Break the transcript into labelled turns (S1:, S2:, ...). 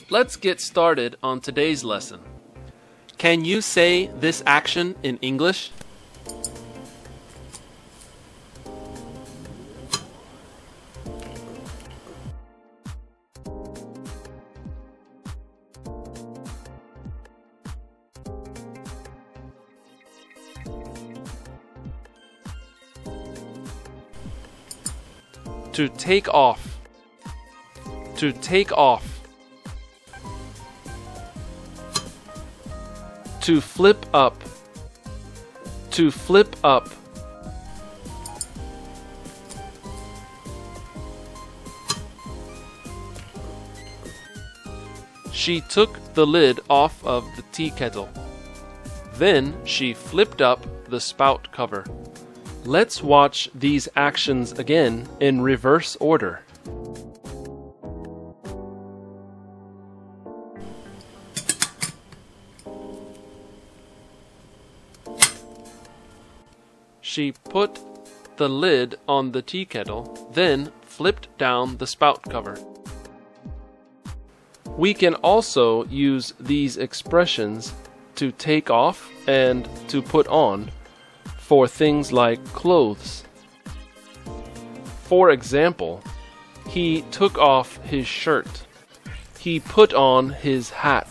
S1: Let's get started on today's lesson. Can you say this action in English? To take off. To take off. To flip up. To flip up. She took the lid off of the tea kettle. Then she flipped up the spout cover. Let's watch these actions again in reverse order. She put the lid on the tea kettle, then flipped down the spout cover. We can also use these expressions to take off and to put on for things like clothes. For example, he took off his shirt. He put on his hat.